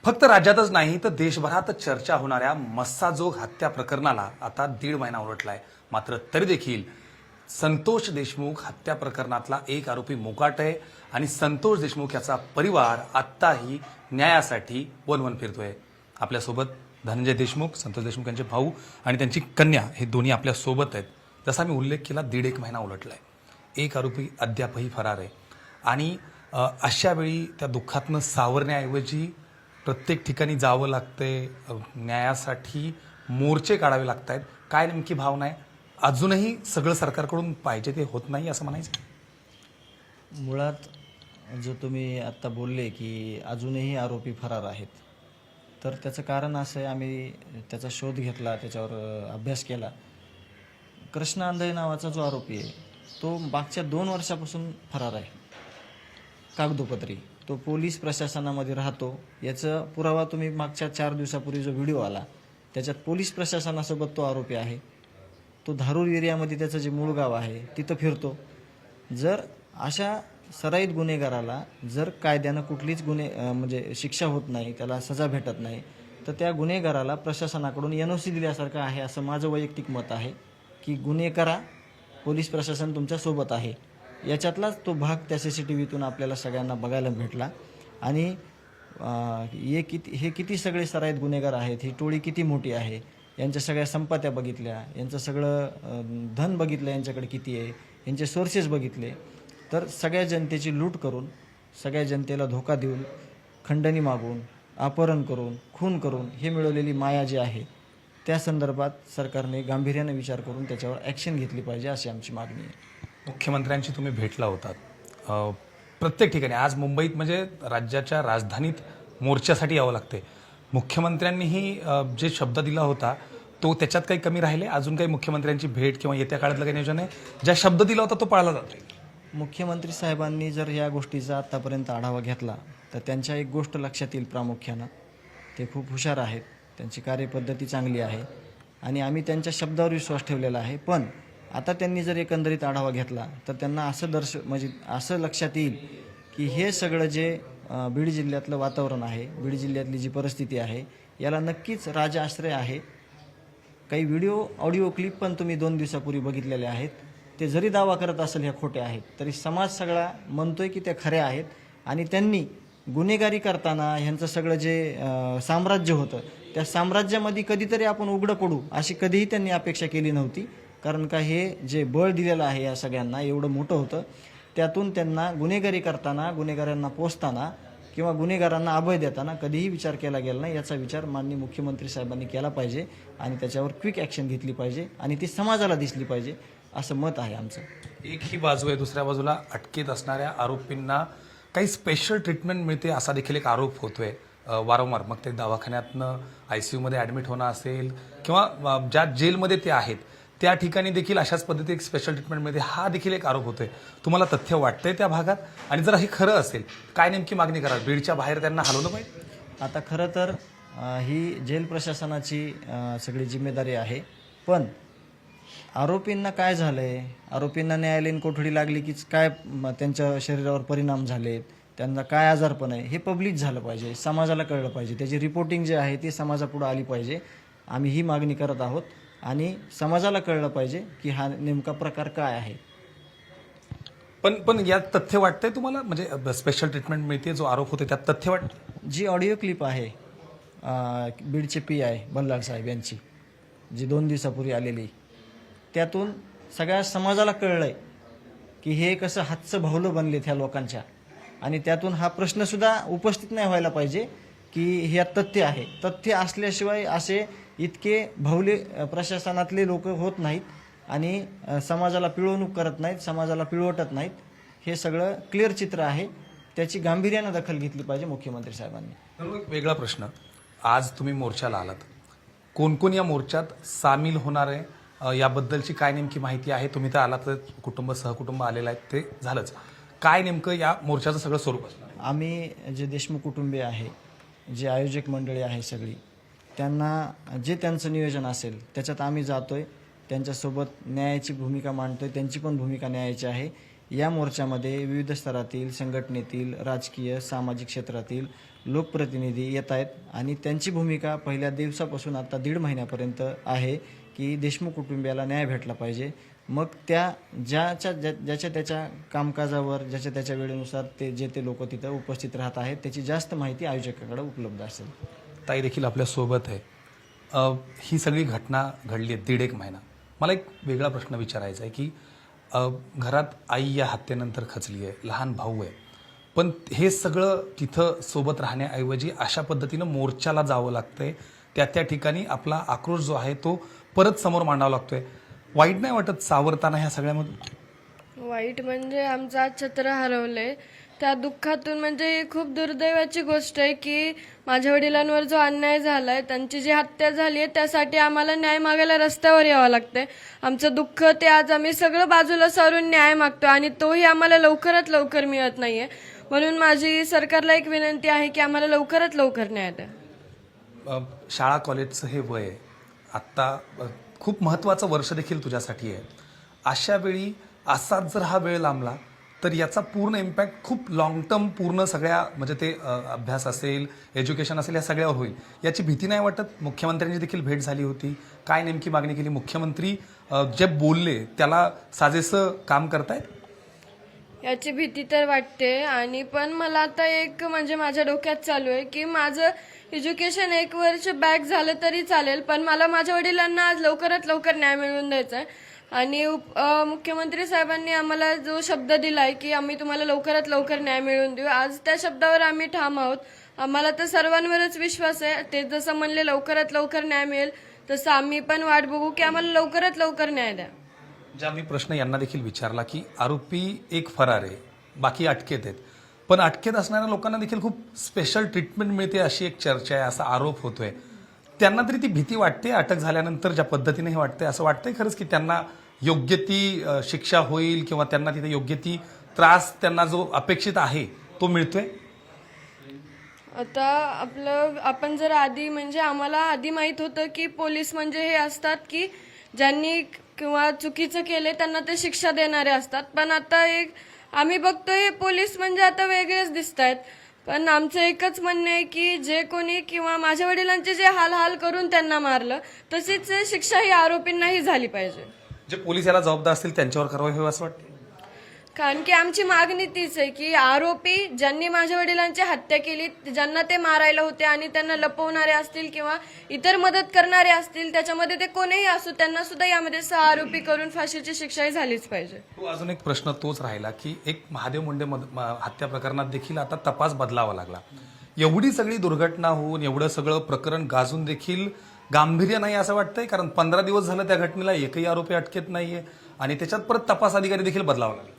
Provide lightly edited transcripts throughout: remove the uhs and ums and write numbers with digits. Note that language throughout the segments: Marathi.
फक्त राज्यातच नाही तर देशभरात चर्चा होणाऱ्या मस्साजोग हत्या प्रकरणाला आता 1.5 महिना उलटलाय. मात्र तरी देखील संतोष देशमुख हत्या प्रकरणातला एक आरोपी मोकाट आहे आणि संतोष देशमुख याचा परिवार आत्ताही न्यायासाठी वणवण फिरतोय. आपल्यासोबत धनंजय देशमुख, संतोष देशमुख यांचे भाऊ आणि त्यांची कन्या हे दोन्ही आपल्या सोबत आहेत. जसा मी उल्लेख केला 1.5 महिना उलटलाय. एक आरोपी अद्यापही फरार आहे आणि अशा वेळी त्या दुःखातनं सावरण्याऐवजी प्रत्येक ठिकाणी जावं लागतंय, न्यायासाठी मोर्चे काढावे लागत आहेत. काय नेमकी भावना आहे? अजूनही सगळं सरकारकडून पाहिजे ते होत नाही असं म्हणायचं? मुळात जो तुम्ही आत्ता बोलले की अजूनही आरोपी फरार आहेत, तर त्याचं कारण असं आहे, आम्ही त्याचा शोध घेतला, त्याच्यावर अभ्यास केला. कृष्ण आंधळे नावाचा जो आरोपी आहे तो मागच्या 2 वर्षापासून फरार आहे. कागदोपत्री तो पोलीस प्रशासनामध्ये राहतो. याचा पुरावा तुम्ही मागच्या 4 दिवसापूर्वी जो व्हिडिओ आला त्याच्यात पोलीस प्रशासनासोबत तो आरोपी आहे. तो धारूर एरियामध्ये त्याचं जे मूळ गाव आहे तिथं फिरतो. जर अशा सराईत गुन्हेगाराला जर कायद्यानं कुठलीच म्हणजे शिक्षा होत नाही, त्याला सजा भेटत नाही, तर त्या गुन्हेगाराला प्रशासनाकडून NOC दिल्यासारखं आहे असं माझं वैयक्तिक मत आहे. की गुन्हे करा, पोलीस प्रशासन तुमच्या सोबत आहे. याच्यातलाच तो भाग त्या CCTVतून आपल्याला सगळ्यांना बघायला भेटला. आणि हे किती सगळे सराईत गुन्हेगार आहेत, ही टोळी किती मोठी आहे, यांच्या सगळ्या संपत्त्या बघितल्या, यांचं सगळं धन बघितलं, यांच्याकडे किती आहे, यांचे सोर्सेस बघितले, तर सगळ्या जनतेची लूट करून, सगळ्या जनतेला धोका देऊन, खंडणी मागून, अपहरण करून, खून करून हे मिळवलेली माया जी आहे, त्या संदर्भात सरकारने गांभीर्याने विचार करून त्याच्यावर ॲक्शन घेतली पाहिजे अशी आमची मागणी आहे. मुख्यमंत्र्यांशी तुम्ही भेटला होतात प्रत्येक ठिकाणी. आज मुंबईत म्हणजे राज्याच्या राजधानीत मोर्चासाठी यावं लागते. मुख्यमंत्र्यांनीही जे शब्द दिला होता तो त्याच्यात काही कमी राहिले? अजून काही मुख्यमंत्र्यांची भेट किंवा येत्या काळातलं काही नियोजन आहे? ज्या शब्द दिला होता तो पाळला जातो? मुख्यमंत्री साहेबांनी जर या गोष्टीचा आत्तापर्यंत आढावा घेतला तर त्यांच्या एक गोष्ट लक्षात येईल प्रामुख्यानं, ते खूप हुशार आहेत, त्यांची कार्यपद्धती चांगली आहे आणि आम्ही त्यांच्या शब्दावर विश्वास ठेवलेला आहे. पण आता त्यांनी जर एकंदरीत आढावा घेतला तर त्यांना असं लक्षात येईल की हे सगळं जे बीड जिल्ह्यातलं वातावरण आहे, बीड जिल्ह्यातली जी परिस्थिती आहे, याला नक्कीच राजआश्रय आहे. काही व्हिडिओ ऑडिओ क्लिप पण तुम्ही 2 दिवसापूर्वी बघितलेले आहेत. ते जरी दावा करत असेल ह्या खोट्या आहेत, तरी समाज सगळा म्हणतोय की त्या खऱ्या आहेत. आणि त्यांनी गुन्हेगारी करताना ह्यांचं सगळं जे साम्राज्य होतं, त्या साम्राज्यामध्ये कधीतरी आपण उघडं पडू अशी कधीही त्यांनी अपेक्षा केली नव्हती. कारण का हे जे बळ दिलेलं आहे या सगळ्यांना एवढं मोठं होतं, त्यातून त्यांना गुन्हेगारी करताना, गुन्हेगारांना पोसताना किंवा गुन्हेगारांना अभय देताना कधीही विचार केला गेला नाही. याचा विचार माननीय मुख्यमंत्री साहेबांनी केला पाहिजे आणि त्याच्यावर क्विक ॲक्शन घेतली पाहिजे आणि ती समाजाला दिसली पाहिजे असं मत आहे आमचं. एक ही बाजू आहे, दुसऱ्या बाजूला अटकेत असणाऱ्या आरोपींना काही स्पेशल ट्रीटमेंट मिळते असा देखील एक आरोप होतोय वारंवार. मग ते दवाखान्यातनं ICUमध्ये ॲडमिट होणं असेल किंवा ज्या जेलमध्ये ते आहेत त्या ठिकाणी देखील अशाच पद्धती एक स्पेशल ट्रीटमेंट मिळते, हा देखील एक आरोप होतोय. तुम्हाला तथ्य वाटतंय त्या भागात? आणि जर हे खरं असेल, काय नेमकी मागणी करा? बीडच्या बाहेर त्यांना हलवलं पाहिजे? आता खरं तर ही जेल प्रशासनाची सगळी जिम्मेदारी आहे. पण आरोपींना काय झालंय, आरोपींना न्यायालयीन कोठडी लागली की काय त्यांच्या शरीरावर परिणाम झालेत, त्यांना काय आजारपण आहे, हे पब्लिक झालं पाहिजे, समाजाला कळलं पाहिजे. त्याची रिपोर्टिंग जी आहे ती समाजापुढे आली पाहिजे. आम्ही ही मागणी करत आहोत आणि समाजाला कळलं पाहिजे की हा नेमका प्रकार काय आहे. पण यात तथ्य वाटतंय तुम्हाला? म्हणजे स्पेशल ट्रीटमेंट मिळते जो आरोप होते त्यात तथ्य वाटतं? जी ऑडिओ क्लिप आहे बीडचे PI बल्लाळ साहेब यांची, जी 2 दिवसापूर्वी आलेली, त्यातून सगळ्या समाजाला कळलंय की हे कसं हातचं भावलं बनलेत ह्या लोकांच्या. आणि त्यातून हा प्रश्नसुद्धा उपस्थित नाही व्हायला पाहिजे की हे तथ्य आहे. तथ्य असल्याशिवाय असे इतके भावले प्रशासनातले लोक होत नाहीत आणि समाजाला पिळवणूक करत नाहीत, समाजाला पिळवटत नाहीत. हे सगळं क्लिअर चित्र आहे. त्याची गांभीर्यानं दखल घेतली पाहिजे मुख्यमंत्री साहेबांनी. एक वेगळा प्रश्न, आज तुम्ही मोर्चाला आलात, कोण कोण या मोर्चात सामील होणार आहे याबद्दलची काय नेमकी माहिती आहे? तुम्ही तर आलात, कुटुंब सहकुटुंब आलेलं आहे ते झालंच, काय नेमकं या मोर्चाचं सगळं स्वरूप असणार? आम्ही जे देशमुख कुटुंबीय आहे, जे आयोजक मंडळी आहे सगळी, त्यांना जे त्यांचं नियोजन असेल त्याच्यात आम्ही जातोय, त्यांच्यासोबत न्यायाची भूमिका मांडतोय. त्यांची पण भूमिका न्यायाची आहे. या मोर्चामध्ये विविध स्तरातील संघटनेतील राजकीय सामाजिक क्षेत्रातील लोकप्रतिनिधी येत आहेत आणि त्यांची भूमिका पहिल्या दिवसापासून आता 1.5 महिन्यापर्यंत आहे की देशमुख कुटुंबियाला न्याय भेटला पाहिजे. मग त्या ज्याच्या त्याच्या कामकाजावर ज्याच्या त्याच्या वेळेनुसार ते लोक तिथं उपस्थित राहत आहेत त्याची जास्त माहिती आयोजकाकडे उपलब्ध असेल. ताई देखील आपल्यासोबत आहे. ही सगळी घटना घडली आहे 1.5 महिना. मला एक वेगळा प्रश्न विचारायचा आहे की घरात आई या हत्येनंतर खचली आहे, लहान भाऊ आहे, पण हे सगळं तिथं सोबत राहण्याऐवजी अशा पद्धतीनं मोर्चाला जावं लागतंय. त्या ठिकाणी आपला आक्रोश जो आहे तो परत समोर मांडावा लागतोय. वाईट नाही वाटत सावरताना ह्या सगळ्यामधून? वाईट म्हणजे आमचं आज छत्र हरवलंय त्या दुःखातून, म्हणजे ही खूप दुर्दैवाची गोष्ट आहे की माझ्या वडिलांवर जो अन्याय झालाय, त्यांची जी हत्या झाली आहे त्यासाठी आम्हाला न्याय मागायला रस्त्यावर यावं लागतंय. आमचं दुःख ते आज आम्ही सगळं बाजूला सारून न्याय मागतो आणि तोही आम्हाला लवकरात लवकर मिळत नाहीये. म्हणून माझी सरकारला एक विनंती आहे की आम्हाला लवकरात लवकर न्याय द्या. शाळा कॉलेजचं हे वय आहे आत्ता, खूप महत्त्वाचं वर्ष देखील तुझ्यासाठी आहे. अशा वेळी असाच जर हा वेळ लांबला तर याचा पूर्ण इम्पॅक्ट खूप लॉंग टर्म पूर्ण सगळ्या म्हणजे ते अभ्यास असेल, एज्युकेशन असेल, या सगळ्यावर होईल. याची भीती नाही वाटत? मुख्यमंत्र्यांची देखील भेट झाली होती, काय नेमकी मागणी केली? मुख्यमंत्री जे बोलले त्याला साजेसं काम करतायत? याची भीती तर वाटते. आणि पण मला आता एक म्हणजे माझ्या डोक्यात चालू आहे की माझं एज्युकेशन 1 वर्ष बॅक झालं तरी चालेल, पण मला माझ्या वडिलांना आज लवकरात लवकर न्याय मिळवून द्यायचा आहे. आणि मुख्यमंत्री साहेबांनी आम्हाला जो शब्द दिलाय की आम्ही तुम्हाला लवकरात लवकर न्याय मिळवून देऊ, आज त्या शब्दावर आम्ही ठाम आहोत. आम्हाला तर सर्वांवरच विश्वास आहे. ते जसं म्हणले लवकरात लवकर न्याय मिळेल तसं आम्ही पण वाट बघू की आम्हाला लवकरात लवकर न्याय द्या. ज्या मी प्रश्न यांना देखील विचारला की आरोपी एक फरार आहे, बाकी अटकेत आहेत, पण अटकेत असणाऱ्या लोकांना देखील खूप स्पेशल ट्रीटमेंट मिळते अशी एक चर्चा आहे, असा आरोप होतोय. त्यांना तरी ती भीती वाटते अटक झाल्यानंतर ज्या पद्धतीने हे वाटतंय, असं वाटतंय खरंच की त्यांना योग्य ती शिक्षा होईल किंवा त्यांना तिथे योग्य ती त्रास त्यांना जो अपेक्षित आहे तो मिळतोय? आता आपण जर आधी म्हणजे आम्हाला आधी माहित होतं की पोलीस म्हणजे हे असतात की ज्यांनी किंवा चुकीचं केले त्यांना ते शिक्षा देणारे असतात, पण आता एक आम्ही बघतोय हे पोलीस म्हणजे आता वेगळेच दिसत आहेत. पण आमचं एकच म्हणणं आहे की जे कोणी किंवा माझ्या वडिलांचे जे हाल करून त्यांना मारलं तशीच शिक्षा ही आरोपींनाही झाली पाहिजे. जे पोलीस याला जबाबदार असतील त्यांच्यावर कारवाई व्हावी असं वाटतं? कारण की आमची मागणी तीच आहे की आरोपी ज्यांनी माझ्या वडिलांची हत्या केली, ज्यांना ते मारायला होते आणि त्यांना लपवणारे असतील किंवा इतर मदत करणारे असतील, त्याच्यामध्ये ते कोणीही असो, त्यांना सुद्धा यामध्ये 6 आरोपी करून फाशीची शिक्षाही झालीच पाहिजे. अजून एक प्रश्न तोच राहिला की एक महादेव मुंडे हत्या प्रकरणात देखील आता तपास बदलावा लागला. एवढी सगळी दुर्घटना होऊन एवढं सगळं प्रकरण गाजून देखील गांभीर्य नाही असं वाटतंय? कारण 15 दिवस झालं त्या घटनेला, एकही आरोपी अटकेत नाहीये आणि त्याच्यात परत तपास अधिकारी देखील बदलावा लागला.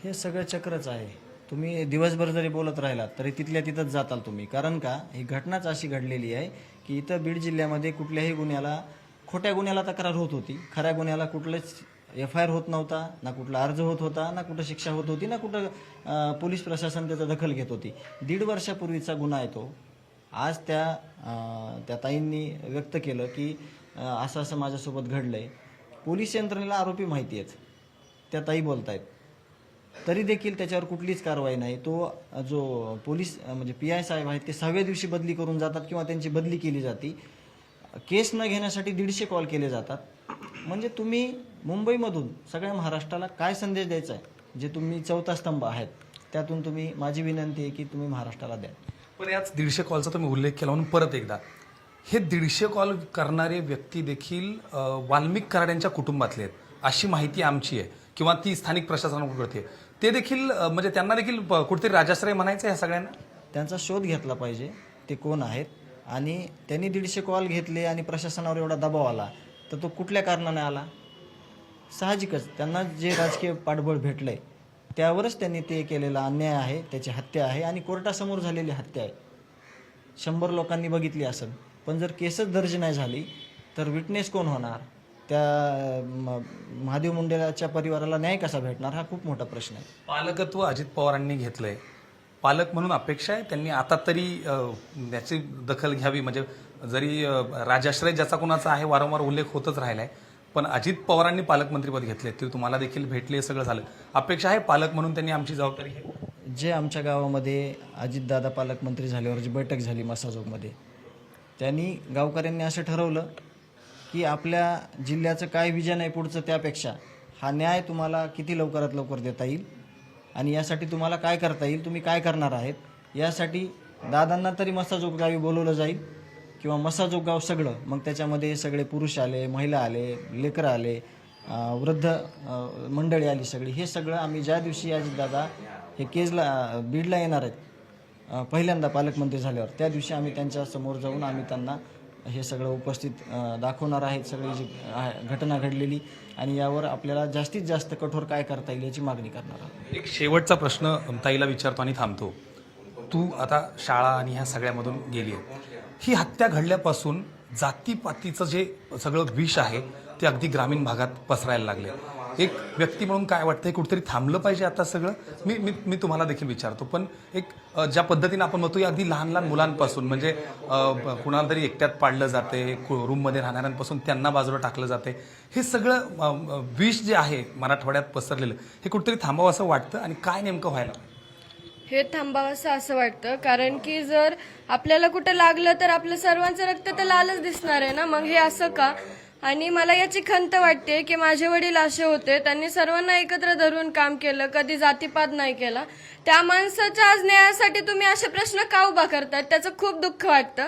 हे सगळं चक्रच आहे. तुम्ही दिवसभर जरी बोलत राहिलात तरी तिथल्या तिथंच जाताल तुम्ही. कारण का, ही घटनाच अशी घडलेली आहे की इथं बीड जिल्ह्यामध्ये कुठल्याही गुन्ह्याला, खोट्या गुन्ह्याला तक्रार होत होती, खऱ्या गुन्ह्याला कुठलंच FIR होत नव्हता, ना कुठला अर्ज होत होता, ना कुठं शिक्षा होत होती, ना कुठं पोलीस प्रशासन त्याचा दखल घेत होती. 1.5 वर्षापूर्वीचा गुन्हा आहे तो. आज त्या ताईंनी व्यक्त केलं की असं असं माझ्यासोबत घडलंय. पोलीस यंत्रणेला आरोपी माहिती आहेत, त्या ताई बोलतायत, तरी देखील त्याच्यावर कुठलीच कारवाई नाही. तो जो पोलीस म्हणजे PI साहेब आहेत ते 6व्या दिवशी बदली करून जातात किंवा त्यांची बदली केली जाते. केस न घेण्यासाठी 150 कॉल केले जातात. म्हणजे तुम्ही मुंबईमधून सगळ्या महाराष्ट्राला काय संदेश द्यायचा आहे? जे तुम्ही 4था स्तंभ आहेत त्यातून तुम्ही, माझी विनंती आहे की तुम्ही महाराष्ट्राला द्या. पण याच 150 कॉलचा तुम्ही उल्लेख केला म्हणून परत एकदा, हे 150 कॉल करणारे व्यक्ती देखील वाल्मिक कराड यांच्या कुटुंबातले आहेत अशी माहिती आमची आहे किंवा ती स्थानिक प्रशासनाकडून कळते. ते देखील म्हणजे त्यांना देखील कुठेतरी राजाश्रय म्हणायचं ह्या सगळ्यांना? त्यांचा शोध घेतला पाहिजे, ते कोण आहेत. आणि त्यांनी 150 कॉल घेतले आणि प्रशासनावर एवढा दबाव आला तर तो कुठल्या कारणाने आला? साहजिकच त्यांना जे राजकीय पाठबळ भेटलंय त्यावरच त्यांनी ते केलेला अन्याय आहे, त्याची हत्या आहे आणि कोर्टासमोर झालेली हत्या आहे. 100 लोकांनी बघितली असेल, पण जर केसच दर्ज नाही झाली तर विटनेस कोण होणार? त्या महादेव मुंडेच्या परिवाराला न्याय कसा भेटणार? हा खूप मोठा प्रश्न आहे. पालकत्व अजित पवारांनी घेतलंय, पालक म्हणून अपेक्षा आहे त्यांनी आता तरी याची दखल घ्यावी. म्हणजे जरी राजाश्रय ज्याचा कोणाचा आहे वारंवार उल्लेख होतच राहिलाय, पण अजित पवारांनी पालकमंत्रीपद घेतले, ते तुम्हाला देखील भेटले, सगळं झालं. अपेक्षा आहे पालक म्हणून त्यांनी आमची जबाबदारी घ्यावी. जे आमच्या गावामध्ये अजितदादा पालकमंत्री झाल्यावर जी बैठक झाली मस्साजोगमध्ये, त्यांनी गावकऱ्यांनी असं ठरवलं की आपल्या जिल्ह्याचं काय विजन आहे पुढचं, त्यापेक्षा हा न्याय तुम्हाला किती लवकरात लवकर देता येईल आणि यासाठी तुम्हाला काय करता येईल, तुम्ही काय करणार आहेत, यासाठी दादांना तरी मस्साजोग गावी बोलवलं जाईल किंवा मस्साजोग गाव सगळं, मग त्याच्यामध्ये सगळे पुरुष आले, महिला आले, लेकरं आले, वृद्ध मंडळी आली सगळी. हे सगळं आम्ही ज्या दिवशी अजितदादा हे केजला बीडला येणार आहेत पहिल्यांदा पालकमंत्री झाल्यावर, त्या दिवशी आम्ही त्यांच्या समोर जाऊन आम्ही त्यांना हे सगळं उपस्थित दाखवणार आहेत, सगळी जी घटना घडलेली, आणि यावर आपल्याला जास्तीत जास्त कठोर काय करता येईल याची मागणी करणार आहोत. एक शेवटचा प्रश्न ताईला विचारतो आणि थांबतो. तू आता शाळा आणि ह्या सगळ्यामधून गेली आहे. ही हत्या घडल्यापासून जातीपातीचं जे सगळं विष आहे ते अगदी ग्रामीण भागात पसरायला लागले. एक व्यक्ती म्हणून काय वाटतंय, कुठेतरी थांबलं पाहिजे आता सगळं? मी तुम्हाला देखील विचारतो, पण एक ज्या पद्धतीने आपण म्हणतो अगदी लहान लहान मुलांपासून, म्हणजे कुणाला तरी एकट्यात पाडलं जाते, रूममध्ये राहणाऱ्यांपासून त्यांना बाजूला टाकलं जाते, हे सगळं विष जे आहे मराठवाड्यात पसरलेलं, हे कुठेतरी थांबावं असं वाटतं, आणि काय नेमकं व्हायला? हे थांबावंसं असं वाटतं, कारण की जर आपल्याला कुठं लागलं तर आपलं सर्वांचं रक्त तर लालच दिसणार आहे ना, मग हे असं का? आणि मला याची खंत वाटते की माझे वडील असे होते, त्यांनी सर्वांना एकत्र धरून काम केलं, कधी जातीपात नाही केला. त्या माणसाच्या आज न्यायासाठी तुम्ही असे प्रश्न का उभा करतात, त्याचं खूप दुःख वाटतं.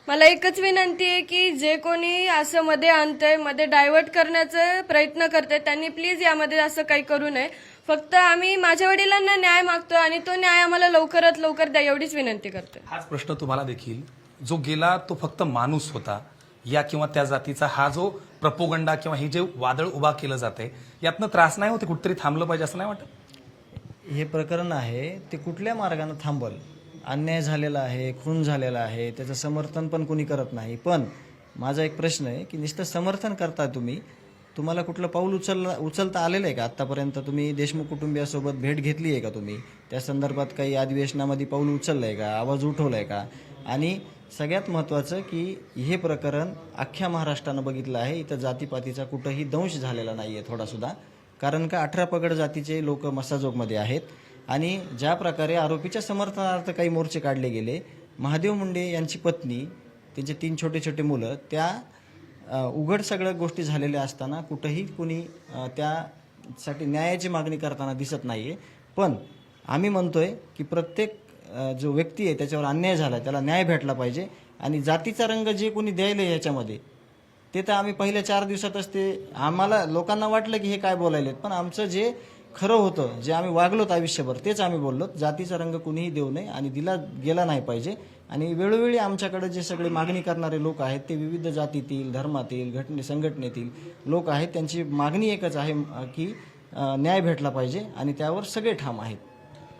मला एकच विनंती आहे की जे कोणी असं मध्ये आणतंय, मध्ये डायव्हर्ट करण्याचा प्रयत्न करते, त्यांनी प्लीज यामध्ये असं काही करू नये. फक्त आम्ही माझ्या वडिलांना न्याय मागतो आणि तो न्याय आम्हाला लवकरात लवकर द्या, एवढीच विनंती करते. हाच प्रश्न तुम्हाला देखील, जो गेला तो फक्त माणूस होता, या किंवा त्या जातीचा हा जो प्रपोगंडा किंवा हे जे वादळ उभा केलं जाते, यातनं त्रास नाही होते, कुठेतरी थांबलं पाहिजे असं नाही वाटत? हे प्रकरण आहे ते कुठल्या मार्गाने थांबल? अन्याय झालेला आहे, खून झालेला आहे, त्याचं समर्थन पण कोणी करत नाही. पण माझा एक प्रश्न आहे की नुसतं समर्थन करता तुम्हाला कुठलं पाऊल उचलता आलेलं आहे का आत्तापर्यंत? तुम्ही देशमुख कुटुंबियासोबत भेट घेतली आहे का? तुम्ही त्या संदर्भात काही अधिवेशनामध्ये पाऊल उचललं आहे का? आवाज उठवला आहे का? आणि सगळ्यात महत्त्वाचं की हे प्रकरण अख्ख्या महाराष्ट्रानं बघितलं आहे, इथं जातीपातीचा कुठंही दंश झालेला नाही आहे थोडासुद्धा. कारण का 18 पगड जातीचे लोक मस्साजोगमध्ये आहेत, आणि ज्या प्रकारे आरोपीच्या समर्थनार्थ काही मोर्चे काढले गेले, महादेव मुंडे यांची पत्नी, त्यांचे 3 छोटे छोटे मुलं, त्या उघड सगळ्या गोष्टी झालेल्या असताना कुठंही कुणी त्यासाठी न्यायाची मागणी करताना दिसत नाही आहे. पण आम्ही म्हणतोय की प्रत्येक जो व्यक्ती आहे त्याच्यावर अन्याय झाला त्याला न्याय भेटला पाहिजे, आणि जातीचा रंग जे कोणी द्यायला ह्याच्यामध्ये, ते तर आम्ही पहिल्या 4 दिवसातच ते आम्हाला लोकांना वाटलं की हे काय बोलायलेत, पण आमचं जे खरं होतं, जे आम्ही वागलोत आयुष्यभर, तेच आम्ही बोललो. जातीचा रंग कुणीही देऊ नये आणि दिला गेला नाही पाहिजे. आणि वेळोवेळी आमच्याकडे जे सगळे मागणी करणारे लोक आहेत ते विविध जातीतील, धर्मातील, संघटनेतील लोक आहेत, त्यांची मागणी एकच आहे की न्याय भेटला पाहिजे, आणि त्यावर सगळे ठाम आहेत.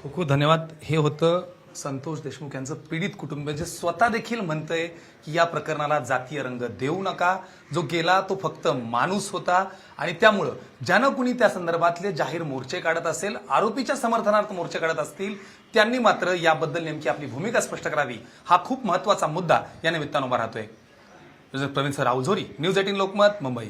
खूप खूप धन्यवाद. हे होतं संतोष देशमुख यांचं पीडित कुटुंब, जे स्वतः देखील म्हणतंय की या प्रकरणाला जातीय रंग देऊ नका, जो गेला तो फक्त माणूस होता, आणि त्यामुळं ज्यानं कुणी त्या संदर्भातले जाहीर मोर्चे काढत असेल, आरोपीच्या समर्थनार्थ मोर्चे काढत असतील, त्यांनी मात्र याबद्दल नेमकी आपली भूमिका स्पष्ट करावी, हा खूप महत्वाचा मुद्दा या निमित्तानं उभा राहतोय. Praveen sir Raujhori, news 18 Lokmat, Mumbai.